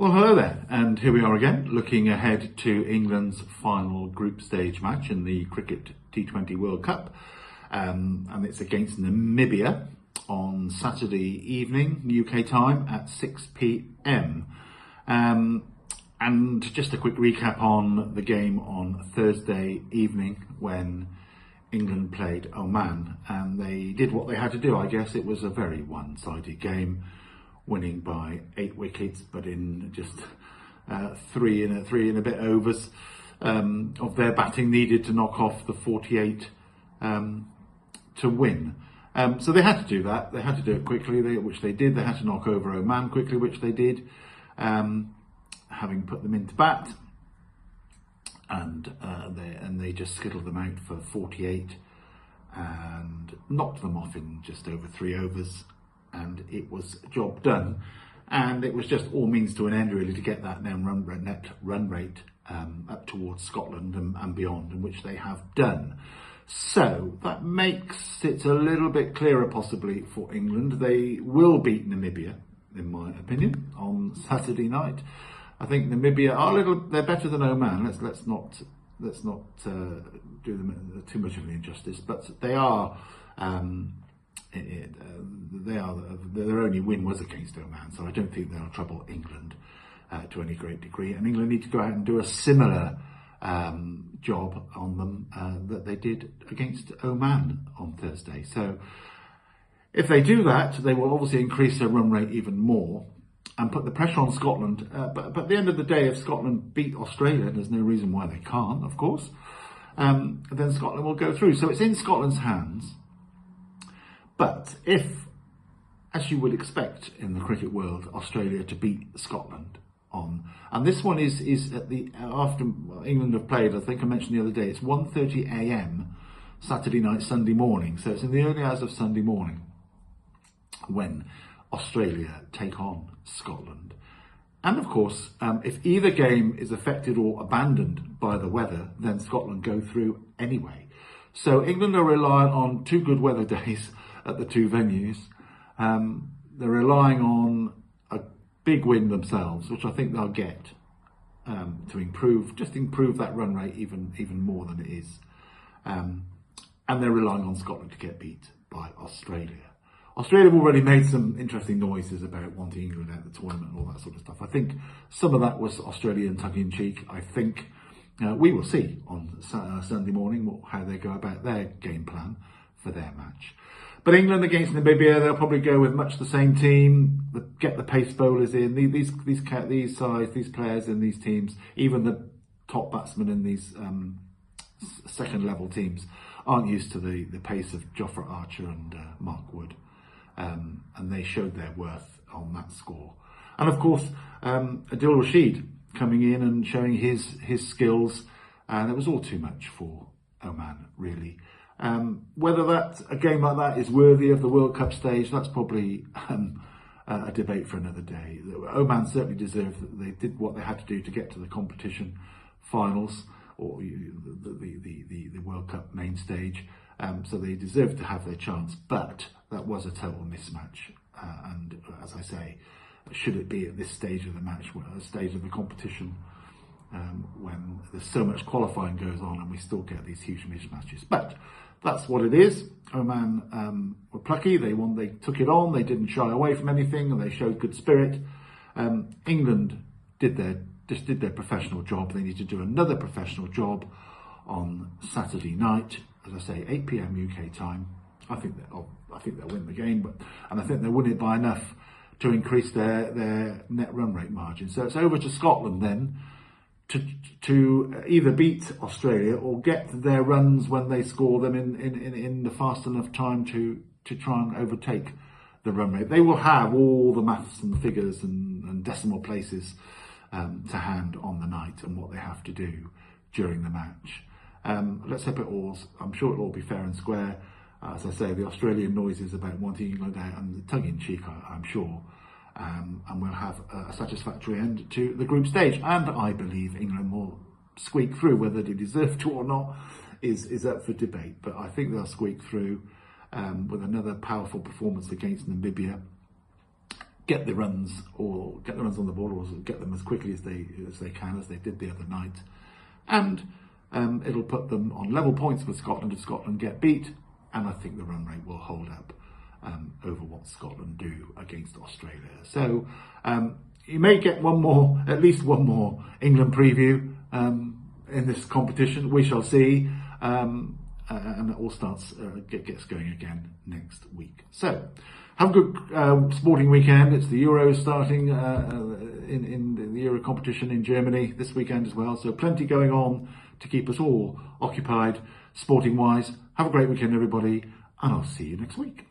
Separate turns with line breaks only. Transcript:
Well, hello there, and here we are again, looking ahead to England's final group stage match in the Cricket T20 World Cup, and it's against Namibia on Saturday evening, UK time at 6 p.m. And just a quick recap on the game on Thursday evening when England played Oman, and they did what they had to do. I guess it was a very one-sided game, winning by 8 wickets, but in just three and a bit overs of their batting needed to knock off the 48 to win. So they had to do that. They had to do it quickly, which they did. They had to knock over Oman quickly, which they did, having put them into bat. And they just skittled them out for 48 and knocked them off in just over 3 overs. And it was job done, and it was just all means to an end really to get that net run rate up towards Scotland and beyond, and which they have done. So that makes it a little bit clearer possibly for England. They will beat Namibia, in my opinion, on Saturday night. I think Namibia are they're better than Oman. Let's not do them too much of an injustice, but they are. Their only win was against Oman, so I don't think they'll trouble England to any great degree. And England need to go out and do a similar job on them that they did against Oman on Thursday. So if they do that, they will obviously increase their run rate even more and put the pressure on Scotland. But at the end of the day, if Scotland beat Australia, and there's no reason why they can't, of course, then Scotland will go through. So it's in Scotland's hands. But if, as you would expect in the cricket world, Australia to beat Scotland and this one is at after England have played, I think I mentioned the other day, it's 1:30 a.m. Saturday night, Sunday morning. So it's in the early hours of Sunday morning when Australia take on Scotland. And of course, if either game is affected or abandoned by the weather, then Scotland go through anyway. So England are reliant on 2 good weather days at the 2 venues. They're relying on a big win themselves, which I think they'll get to improve that run rate even more than it is. And they're relying on Scotland to get beat by Australia. Australia have already made some interesting noises about wanting England out of the tournament and all that sort of stuff. I think some of that was Australian tongue-in-cheek. I think we will see on Sunday morning how they go about their game plan for their match. But England against Namibia, they'll probably go with much the same team. Get the pace bowlers in. These players in these teams, even the top batsmen in these second level teams, aren't used to the pace of Jofra Archer and Mark Wood, and they showed their worth on that score. And of course, Adil Rashid coming in and showing his skills, and it was all too much for Oman, really. Whether a game like that is worthy of the World Cup stage, that's probably a debate for another day. Oman certainly deserved that they did what they had to do to get to the competition finals, or the World Cup main stage, so they deserved to have their chance, but that was a total mismatch, and as I say, should it be at this stage of the match, stage of the competition, when there's so much qualifying goes on and we still get these huge mismatches. But that's what it is. Oman were plucky. They took it on. They didn't shy away from anything, and they showed good spirit. England did their professional job. They need to do another professional job on Saturday night, as I say, 8 p.m. UK time. I think they'll win the game, and I think they'll win it by enough to increase their net run rate margin. So it's over to Scotland then to either beat Australia or get their runs when they score them in the fast enough time to try and overtake the run rate. They will have all the maths and figures and decimal places to hand on the night and what they have to do during the match. Let's hope I'm sure it'll all be fair and square. As I say, the Australian noises about wanting England out and the tongue-in-cheek, I'm sure. And we'll have a satisfactory end to the group stage. And I believe England will squeak through. Whether they deserve to or not is up for debate. But I think they'll squeak through with another powerful performance against Namibia. get the runs on the board, or get them as quickly as they can, as they did the other night, and it'll put them on level points with Scotland if Scotland get beat, and I think the run rate will hold up over what Scotland do against Australia. So you may get at least one more England preview in this competition. We shall see, and it all gets going again next week. So have a good sporting weekend. It's the Euros starting in the Euro competition in Germany this weekend as well. So plenty going on to keep us all occupied sporting wise. Have a great weekend, everybody, and I'll see you next week.